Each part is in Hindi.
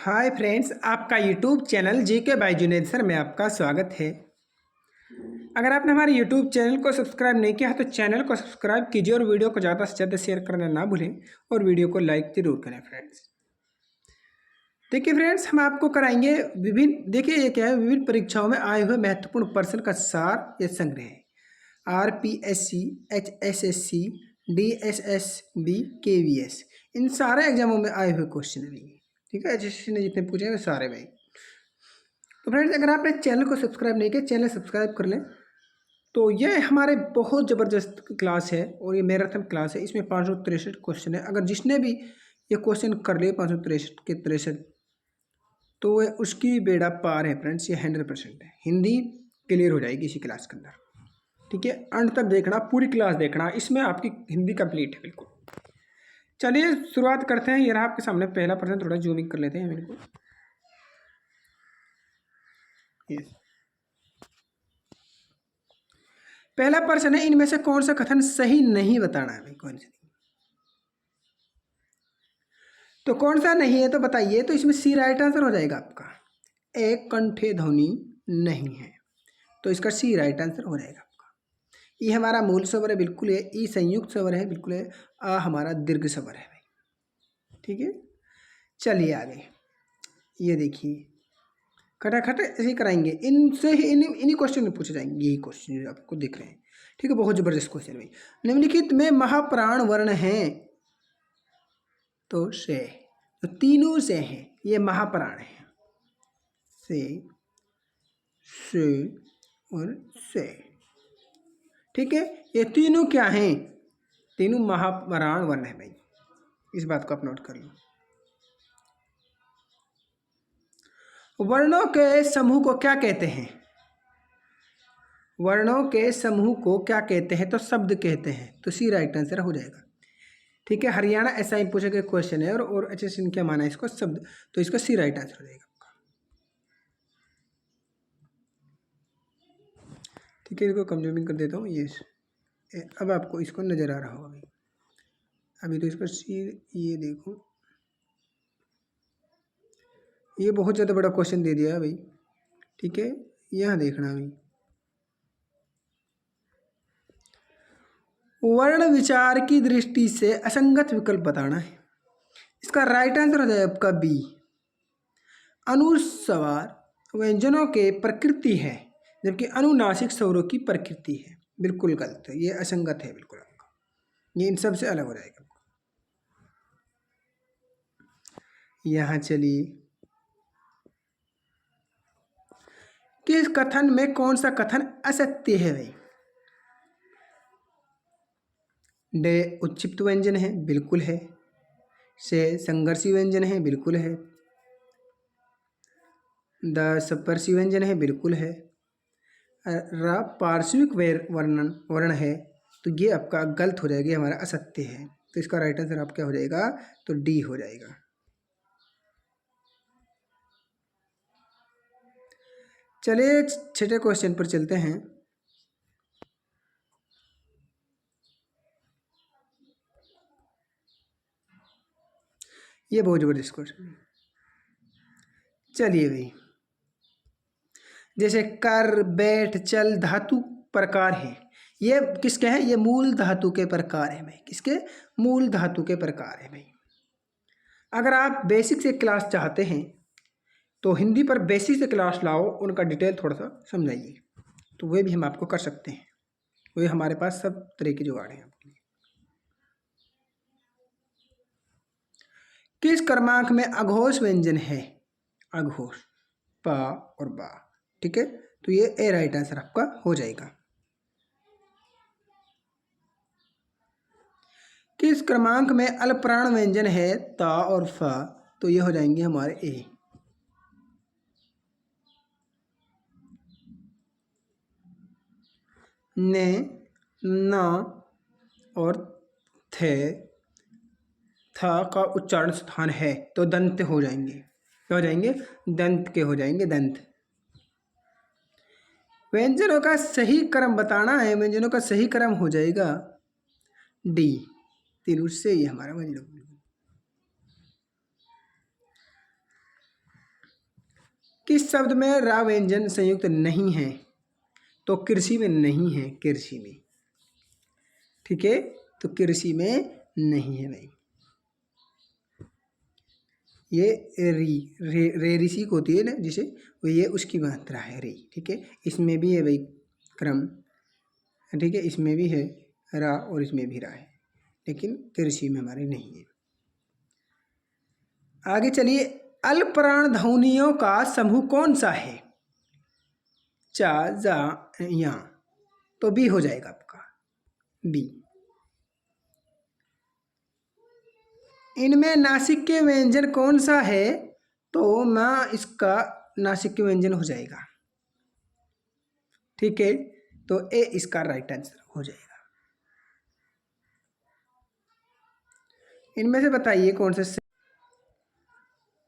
हाय फ्रेंड्स, आपका YouTube channel GK by Junaid sir में आपका स्वागत है। अगर आपने हमारे यूट्यूब चैनल को सब्सक्राइब नहीं किया है तो चैनल को सब्सक्राइब कीजिए और वीडियो को ज़्यादा से ज़्यादा शेयर करना ना भूलें और वीडियो को लाइक जरूर करें फ्रेंड्स। देखिए फ्रेंड्स, हम आपको कराएंगे देखिए ये क्या है, विभिन्न परीक्षाओं में आए हुए महत्वपूर्ण प्रश्न का सार या संग्रह है। RPSC, HSSC, DSSB, KVS, इन सारे एग्जामों में आए हुए क्वेश्चन है। ठीक है, एचएससी ने जितने पूछे हैं सारे में। तो फ्रेंड्स, अगर आपने चैनल को सब्सक्राइब नहीं किया, चैनल सब्सक्राइब कर लें। तो ये हमारे बहुत ज़बरदस्त क्लास है और ये मैराथन क्लास है। इसमें 563 क्वेश्चन है। अगर जिसने भी ये क्वेश्चन कर लिए 563 के 63, तो वह उसकी बेड़ा पार है फ्रेंड्स। ये 100% है। हिंदी क्लियर हो जाएगी इसी क्लास के अंदर। ठीक है, अंत तक देखना, पूरी क्लास देखना, इसमें आपकी हिंदी कंप्लीट है बिल्कुल। चलिए शुरुआत करते हैं। ये रहा आपके सामने पहला प्रश्न, थोड़ा जूमिंग कर लेते हैं बिल्कुल। पहला प्रश्न है, इनमें से कौन सा कथन सही नहीं बताना है भाई? कौन सा नहीं? तो कौन सा नहीं है तो बताइए। तो इसमें सी राइट आंसर हो जाएगा आपका। एक कंठे ध्वनि नहीं है, तो इसका सी राइट आंसर हो जाएगा आपका। ई हमारा मूल स्वर है बिल्कुल है। ई संयुक्त स्वर है बिल्कुल है। आ हमारा दीर्घ स्वर है भाई। ठीक है, चलिए आगे। ये देखिए, खटाखट ऐसे ही कराएंगे। इनसे ही इन्हीं क्वेश्चन में पूछे जाएंगे। यही क्वेश्चन जो आपको दिख रहे हैं। ठीक है, बहुत जबरदस्त क्वेश्चन भाई। निम्नलिखित में महाप्राण वर्ण हैं तो से, तो तीनों से हैं, ये महाप्राण है। से और से। ठीक है, ये तीनों क्या हैं? तीनों महाप्राण वर्ण है भाई। इस बात को आप नोट कर लो। वर्णों के समूह को क्या कहते हैं? वर्णों के समूह को क्या कहते हैं? तो शब्द कहते हैं। तो सी राइट आंसर हो जाएगा। ठीक है, हरियाणा ऐसा ही पूछे गए क्वेश्चन है और अच्छे से क्या माना है इसको? शब्द। तो इसका सी राइट आंसर हो जाएगा आपका। ठीक है, इसको कम जूमिंग कर देता हूँ। ये अब आपको इसको नज़र आ रहा होगा अभी तो इसका सी, ये देखो, ये बहुत ज़्यादा बड़ा क्वेश्चन दे दिया है भाई। ठीक है, यहाँ देखना अभी। वर्ण विचार की दृष्टि से असंगत विकल्प बताना है। इसका राइट आंसर हो जाएगा आपका बी। अनुस्वार व्यंजनों के प्रकृति है, जबकि अनुनासिक स्वरों की प्रकृति है। बिल्कुल गलत है, ये असंगत है बिल्कुल आपका। ये इन सब से अलग हो जाएगा। यहाँ चलिए, किस कथन में कौन सा कथन असत्य है भाई? डे उच्चिप्त व्यंजन है, बिल्कुल है। से संघर्षी व्यंजन है, बिल्कुल है। द सपर्शी व्यंजन है, बिल्कुल है। रा पार्श्विक वर्ण है, तो ये आपका गलत हो जाएगा, हमारा असत्य है। तो इसका राइट आंसर आप क्या हो जाएगा? तो डी हो जाएगा। चलिए छठे क्वेश्चन पर चलते हैं। ये बहुत जबरदस्त क्वेश्चन। चलिए भाई, जैसे कर, बैठ, चल धातु प्रकार है। ये किसके हैं? ये मूल धातु के प्रकार है भाई। किसके? मूल धातु के प्रकार है भाई। अगर आप बेसिक से क्लास चाहते हैं तो हिंदी पर बेसिक से क्लास लाओ, उनका डिटेल थोड़ा सा समझाइए, तो वे भी हम आपको कर सकते हैं। वे हमारे पास सब तरह के जुगाड़ हैं आपके लिए। किस क्रमांक में अघोष व्यंजन है? अघोष, पा और बा। ठीक है, तो ये ए राइट आंसर आपका हो जाएगा। किस क्रमांक में अल्पप्राण व्यंजन है? ता और फा। तो ये हो जाएंगे हमारे ए। ने, ना और थे, था का उच्चारण स्थान है, तो दंत हो जाएंगे। क्या हो जाएंगे? दंत के हो जाएंगे, दंत। व्यंजनों का सही क्रम बताना है। व्यंजनों का सही क्रम हो जाएगा डी, तीनों से ये हमारा व्यंजन। किस शब्द में रा व्यंजन संयुक्त नहीं है? तो कृषि में नहीं है, कृषि में। ठीक है, तो कृषि में नहीं है भाई। ये रे ऋषि को होती है ना जिसे, वो ये उसकी मात्रा है रे। ठीक है, इसमें भी है भाई क्रम। ठीक है, इसमें भी है रा और इसमें भी रा है, लेकिन कृषि में हमारे नहीं है। आगे चलिए, अल्पप्राण ध्वनियों का समूह कौन सा है? चा, जा, या। तो बी हो जाएगा आपका, बी। इनमें नासिक्य व्यंजन कौन सा है? तो मैं इसका नासिक्य व्यंजन हो जाएगा। ठीक है, तो ए इसका राइट आंसर हो जाएगा। इनमें से बताइए कौन से सही।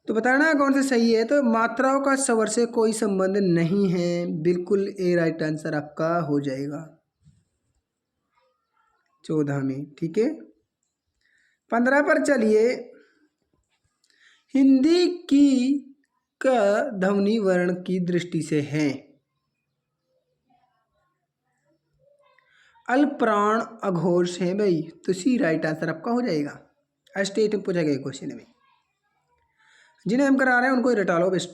तो बताना कौन से सही है। तो मात्राओं का स्वर से कोई संबंध नहीं है, बिल्कुल ए राइट आंसर आपका हो जाएगा 14 में। ठीक है, 15 पर चलिए, हिंदी की क ध्वनि वर्ण की दृष्टि से है। अल्पप्राण अघोष है भाई, तो सी राइट आंसर आपका हो जाएगा। स्टेट में पूछा गया क्वेश्चन में। जिन्हें हम करा रहे हैं उनको ही रटा लो, बेस्ट,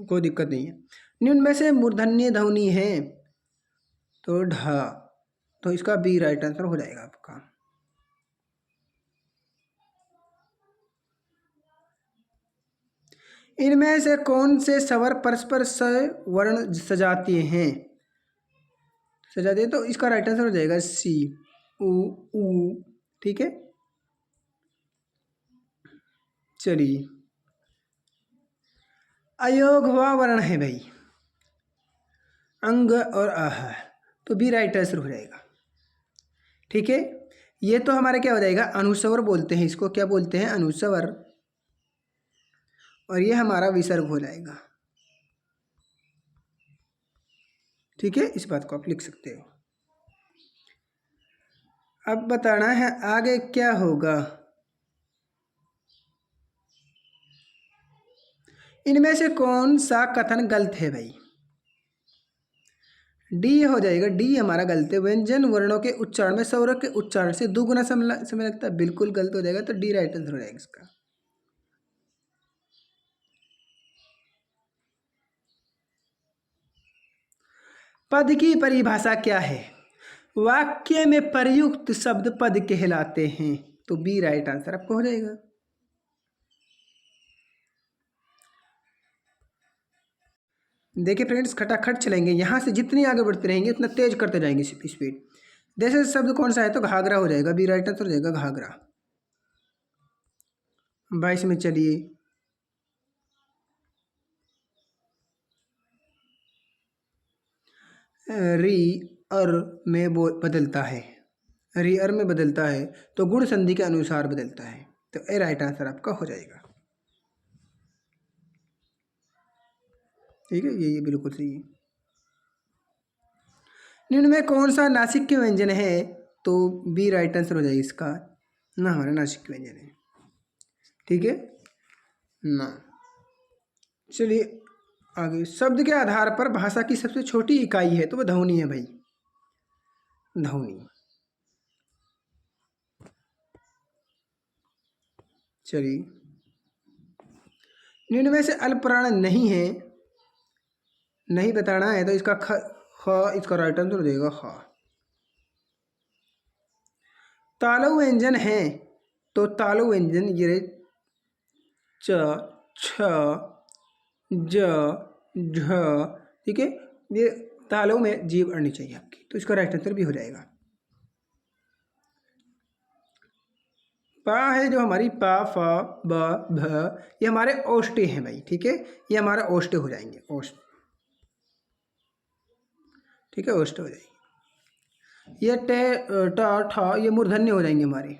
कोई दिक्कत नहीं है। निम्न में से मूर्धन्य ध्वनि है तो ढ, तो इसका बी राइट आंसर हो जाएगा आपका। इनमें से कौन से स्वर परस्पर स वर्ण सजाते हैं? सजाते हैं, तो इसका राइट आंसर हो जाएगा सी, उ। ठीक है, चलिए, अयोगवा वर्ण है भाई, अंग और आह, तो बी राइट आंसर हो जाएगा। ठीक है, ये तो हमारे क्या हो जाएगा, अनुस्वर बोलते हैं इसको। क्या बोलते हैं? अनुस्वर। और ये हमारा विसर्ग हो जाएगा। ठीक है, इस बात को आप लिख सकते हो। अब बताना है आगे क्या होगा। इनमें से कौन सा कथन गलत है भाई? डी हो जाएगा, डी हमारा गलत है। व्यंजन वर्णों के उच्चारण में स्वर के उच्चारण से दुगुना समय लगता है, बिल्कुल गलत हो जाएगा, तो डी राइट आंसर हो जाएगा इसका। पद की परिभाषा क्या है? वाक्य में प्रयुक्त शब्द पद कहलाते हैं, तो बी राइट आंसर आपको हो जाएगा। देखिए फ्रेंड्स, खटाखट चलेंगे, यहाँ से जितनी आगे बढ़ते रहेंगे उतना तेज करते जाएंगे स्पीड। जैसे शब्द कौन सा है? तो घाघरा हो जाएगा, बी राइट आंसर हो जाएगा घाघरा। 22 में चलिए, री अर में बदलता है, री अर में बदलता है, तो गुण संधि के अनुसार बदलता है, तो ए राइट आंसर आपका हो जाएगा। ठीक है, ये बिल्कुल सही है। निम्न में कौन सा नासिक के व्यंजन है? तो बी राइट आंसर हो जाएगा इसका, ना हमारा नासिक के व्यंजन है। ठीक है ना, चलिए आगे। शब्द के आधार पर भाषा की सबसे छोटी इकाई है, तो वह ध्वनि है भाई, ध्वनि। चलिए, निम्न में से अल्पप्राण नहीं है, नहीं बताना है, तो इसका ख इसका राइट आंसर हो जाएगा ख। तालु व्यंजन है, तो तालु व्यंजन ये च, छ, ज, झ। ठीक है, ये तालु में जीभ अड़नी चाहिए आपकी, तो इसका राइट आंसर भी हो जाएगा। पा है जो हमारी पा, फ, ब, भ, ये हमारे ओष्टे हैं भाई। ठीक है, ये हमारा ओष्टे हो जाएंगे, ओष्ट। ठीक है, ओष्टे हो जाएंगे। ये टे, ट, ठ, ये मूर्धन्य हो जाएंगे हमारे।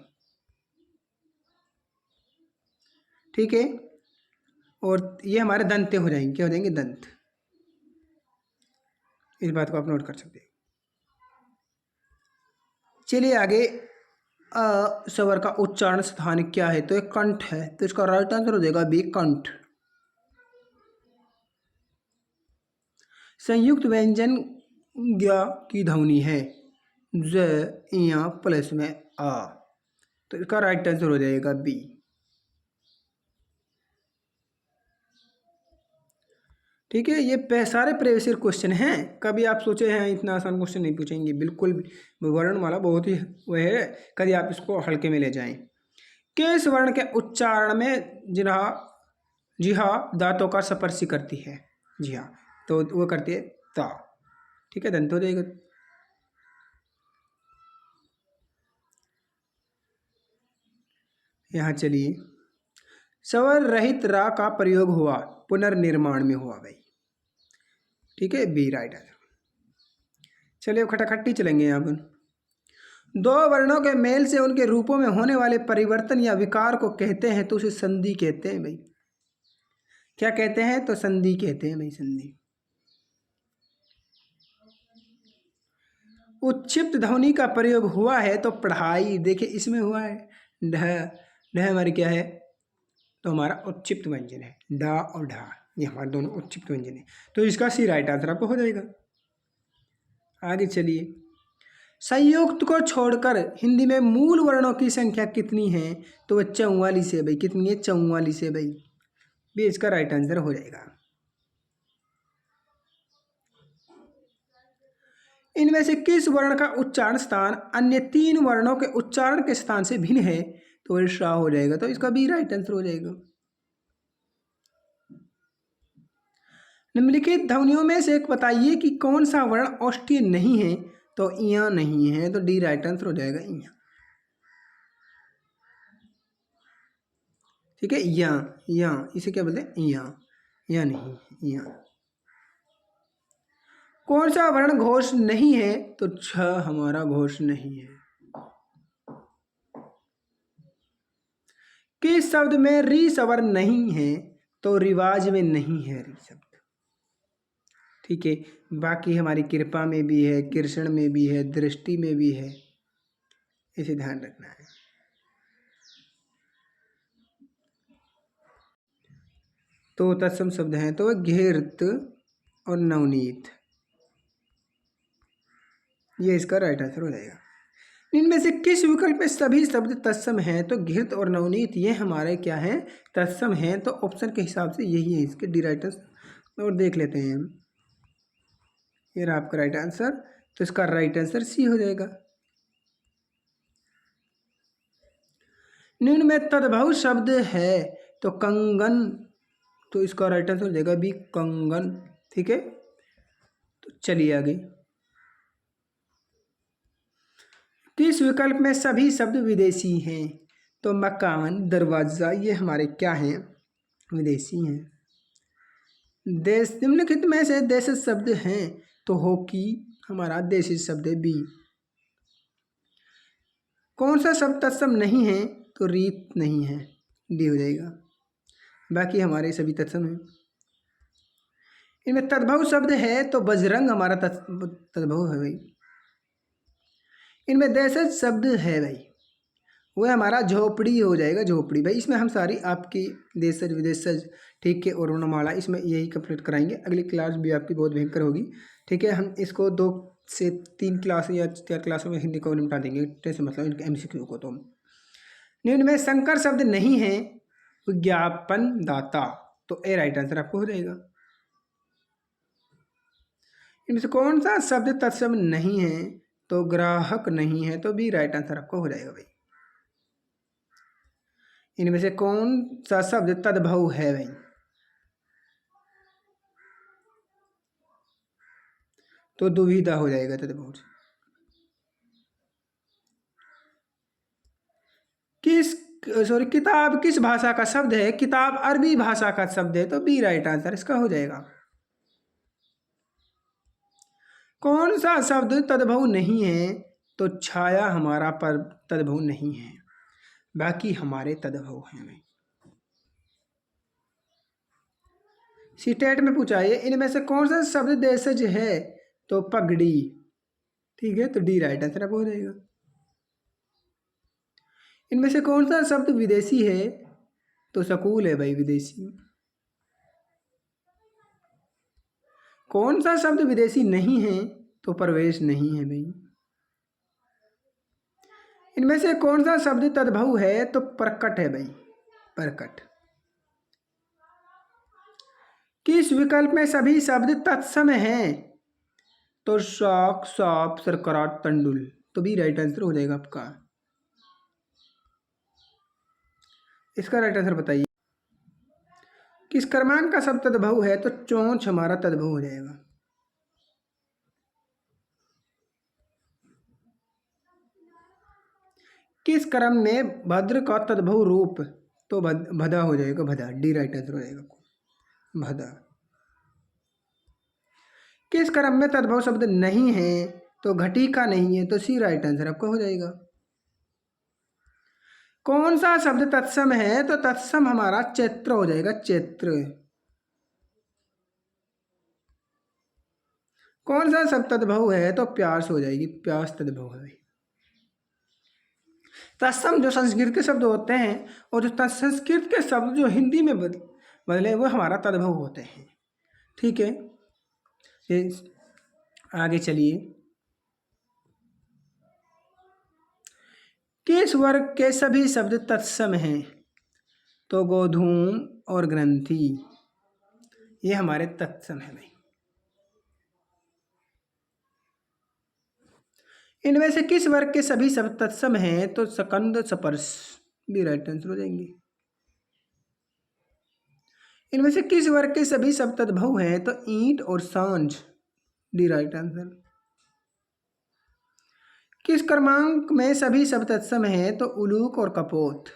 ठीक है, और ये हमारे दंते हो जाएंगे, क्या हो जाएंगे? दंत। इस बात को आप नोट कर सकते हैं। चलिए आगे, स्वर का उच्चारण स्थान क्या है? तो एक कंठ है, तो इसका राइट आंसर हो जाएगा बी, कंठ। संयुक्त व्यंजन ज्ञ की ध्वनि है ज या प्लस में आ, तो इसका राइट आंसर हो जाएगा बी। ठीक है, ये सारे प्रीवियस क्वेश्चन हैं। कभी आप सोचे हैं इतना आसान क्वेश्चन नहीं पूछेंगे, बिल्कुल वर्णमाला बहुत ही वो है, कभी आप इसको हल्के में ले जाएं। किस वर्ण के उच्चारण में जिहा दांतों का स्पर्श करती है? जी हाँ, तो वो करती है ता। ठीक है, दंत हो जाएगा। यहाँ चलिए, स्वर रहित रा का प्रयोग हुआ पुनर्निर्माण में हुआ भाई। ठीक है, बी राइट आंसर। चलिए खटाखट्टी चलेंगे यहाँ पर। दो वर्णों के मेल से उनके रूपों में होने वाले परिवर्तन या विकार को कहते हैं तो उसे संधि कहते हैं भाई। क्या कहते हैं? तो संधि कहते हैं भाई, संधि। उच्छिप्त ध्वनि का प्रयोग हुआ है तो पढ़ाई, देखिए इसमें हुआ है ढ। ढ हमारी क्या है? तो हमारा उच्छिप्त व्यंजन है, डा और ढा, ये हमारे दोनों उच्छिप्त व्यंजन है, तो इसका सी राइट आंसर आपको हो जाएगा। आगे चलिए, संयुक्त को छोड़कर हिंदी में मूल वर्णों की संख्या कितनी है? तो वह 44 है भाई। कितनी है? 44 है भाई, भी इसका राइट आंसर हो जाएगा। इनमें से किस वर्ण का उच्चारण स्थान अन्य 3 वर्णों के उच्चारण के स्थान से भिन्न है? तो वह श हो जाएगा, तो इसका भी राइट आंसर हो जाएगा। निम्नलिखित ध्वनियों में से एक बताइए कि कौन सा वर्ण औष्ठ्य नहीं है? तो इया नहीं है, तो डी राइट आंसर हो जाएगा, इया। ठीक है, या इसे क्या बोलते हैं? या नहीं, या। कौन सा वर्ण घोष नहीं है? तो छ हमारा घोष नहीं है। किस शब्द में री स्वर नहीं है? तो रिवाज में नहीं है री शब्द। ठीक है, बाकी हमारी कृपा में भी है, कृष्ण में भी है, दृष्टि में भी है, इसे ध्यान रखना है। तो तत्सम शब्द हैं तो घृत और नवनीत, ये इसका राइट आंसर हो जाएगा। इनमें से किस विकल्प में सभी शब्द तत्सम हैं? तो घृत और नवनीत ये हमारे क्या हैं? तत्सम हैं, तो ऑप्शन के हिसाब से यही है इसके डी राइट आंसर। और देख लेते हैं हम, ये रहा आपका राइट आंसर, तो इसका राइट आंसर सी हो जाएगा। निम्न में तद्भव शब्द है तो कंगन, तो इसका राइट आंसर हो जाएगा बी, कंगन। ठीक है, तो चलिए आगे। किस विकल्प में सभी शब्द विदेशी हैं? तो मकान, दरवाजा, ये हमारे क्या हैं? विदेशी हैं। देश, निम्नलिखित में से देशी शब्द हैं तो हॉकी हमारा देशी शब्द है, बी। कौन सा शब्द तत्सम नहीं है? तो रीत नहीं है, डी हो जाएगा। बाकी हमारे सभी तत्सम हैं। इनमें तद्भव शब्द है तो बजरंग हमारा तद्भव है भाई। इनमें देशज शब्द है भाई, वह हमारा झोपड़ी हो जाएगा, झोपड़ी भाई। इसमें हम सारी आपकी देशज विदेशज, ठीक है, और वर्णमाला इसमें यही कंप्लीट कराएंगे। अगली क्लास भी आपकी बहुत भयंकर होगी। ठीक है, हम इसको 2 से 3 क्लास या 4 क्लासों में हिंदी को निपटा देंगे, जैसे मतलब इनके MCQ को। तो निम्न में संकर शब्द नहीं है, विज्ञापन दाता, तो ए राइट आंसर आपको हो जाएगा। इनमें से कौन सा शब्द तत्सम नहीं है? तो ग्राहक नहीं है, तो बी राइट आंसर आपको हो जाएगा भाई। इनमें से कौन सा शब्द तद्भव है भाई? तो दुविधा हो जाएगा तद्भव। किताब किस भाषा का शब्द है? किताब अरबी भाषा का शब्द है, तो बी राइट आंसर इसका हो जाएगा। कौन सा शब्द तद्भव नहीं है? तो छाया हमारा पर तद्भव नहीं है, बाकी हमारे तद्भव हैं भाई। सीटेट में पूछा है, इनमें से कौन सा शब्द देशज है? तो पगड़ी। ठीक है, तो डी राइट आंसर आपको हो जाएगा। इनमें से कौन सा शब्द विदेशी है? तो सकूल है भाई, विदेशी। कौन सा शब्द विदेशी नहीं है? तो प्रवेश नहीं है भाई। इनमें से कौन सा शब्द तद्भव है? तो प्रकट है भाई, प्रकट। किस विकल्प में सभी शब्द तत्सम हैं? तो शौक, सौंप, सरकराट, तंडुल। तो भी राइट आंसर हो जाएगा आपका। इसका राइट आंसर बताइए। किस क्रमांक का शब्द तद्भव है? तो चोंच हमारा तद्भव हो जाएगा। किस क्रम में भद्र का तद्भव रूप? तो भदा हो जाएगा, भदा। डी राइट आंसर हो जाएगा, भदा। किस क्रम में तद्भव शब्द नहीं है? तो घटी का नहीं है, तो सी राइट आंसर आपका हो जाएगा। कौन सा शब्द तत्सम है? तो तत्सम हमारा चैत्र हो जाएगा, चैत्र। कौन सा शब्द तद्भव है? तो प्यास हो जाएगी, प्यास तद्भव है। तत्सम जो संस्कृत के शब्द होते हैं और जो संस्कृत के शब्द जो हिंदी में बदले वो हमारा तद्भव होते हैं। ठीक है, ये आगे चलिए। किस वर्ग के सभी शब्द तत्सम हैं? तो गोधूम और ग्रंथि, ये हमारे तत्सम है भाई। इनमें से किस वर्ग के सभी शब्द तत्सम हैं? तो सकंद, स्पर्श भी राइट आंसर हो जाएंगे। इनमें से किस वर्ग के सभी शब्द तद्भव हैं? तो ईंट और सांझ, डी राइट आंसर। किस क्रमांक में सभी शब्द तत्सम हैं? तो उलूक और कपोत।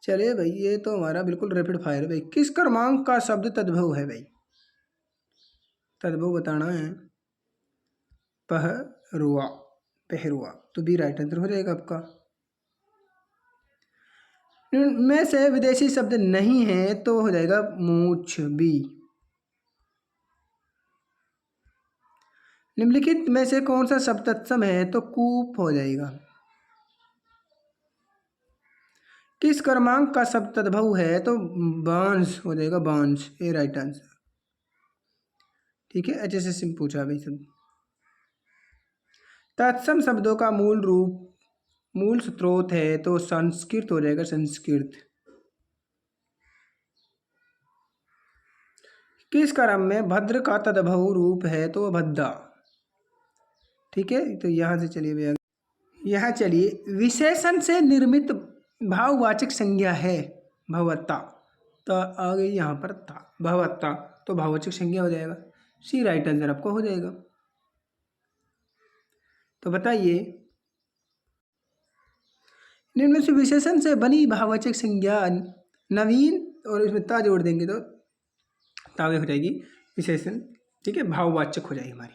चलिए भाई, ये तो हमारा बिल्कुल रैपिड फायर है भाई। किस क्रमांक का शब्द तद्भव है भाई? तद्भव बताना है। पहरुआ, पहरुआ, तो बी राइट आंसर हो जाएगा आपका। में से विदेशी शब्द नहीं है, तो हो जाएगा मूछ, बी। निम्नलिखित में से कौन सा शब्द तत्सम है? तो कूप हो जाएगा। किस क्रमांक का शब्द तद्भव है? तो बांस हो जाएगा, बांस, ए राइट आंसर। ठीक है, HSS में पूछा भाई सब। तत्सम शब्दों का मूल रूप, मूल स्रोत है, तो संस्कृत हो जाएगा, संस्कृत। किस क्रम में भद्र का तद्भव रूप है? तो भद्दा। ठीक है, तो यहाँ से चलिए भैया, यहाँ चलिए। विशेषण से निर्मित भाववाचक संज्ञा है भवत्ता, तो आ गई यहाँ पर था, भवत्ता, तो भाववाचक संज्ञा हो जाएगा, सी राइट आंसर आपको हो जाएगा। तो बताइए, निम्न से विशेषण से बनी भाववाचक संज्ञा नवीन, और इसमें ता जोड़ देंगे तो तावे हो जाएगी विशेषण। ठीक है, भाववाचक हो जाएगी हमारी,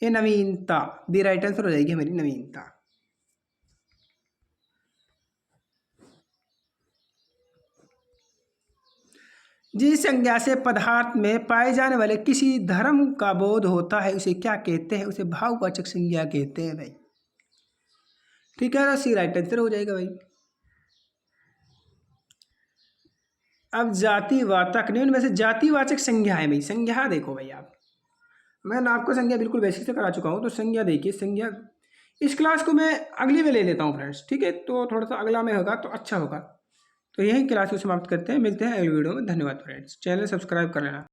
ये नवीनता, दी राइट आंसर हो जाएगी हमारी, नवीनता। जिस संज्ञा से पदार्थ में पाए जाने वाले किसी धर्म का बोध होता है उसे क्या कहते हैं? उसे भाववाचक संज्ञा कहते हैं भाई। ठीक है, तो सी राइट आंसर हो जाएगा भाई। अब जातिवाचक, निम्न में से जातिवाचक संज्ञा है भाई। संज्ञा देखो भाई, आप, मैं आपको संज्ञा बिल्कुल बेसिक से करा चुका हूँ, तो संज्ञा देखिए। संज्ञा इस क्लास को मैं अगली में ले लेता हूँ फ्रेंड्स, ठीक है, तो थोड़ा सा अगला में होगा तो अच्छा होगा। तो यही क्लास को समाप्त करते हैं, मिलते हैं अगली वीडियो में। धन्यवाद फ्रेंड्स, चैनल सब्सक्राइब कर लेना।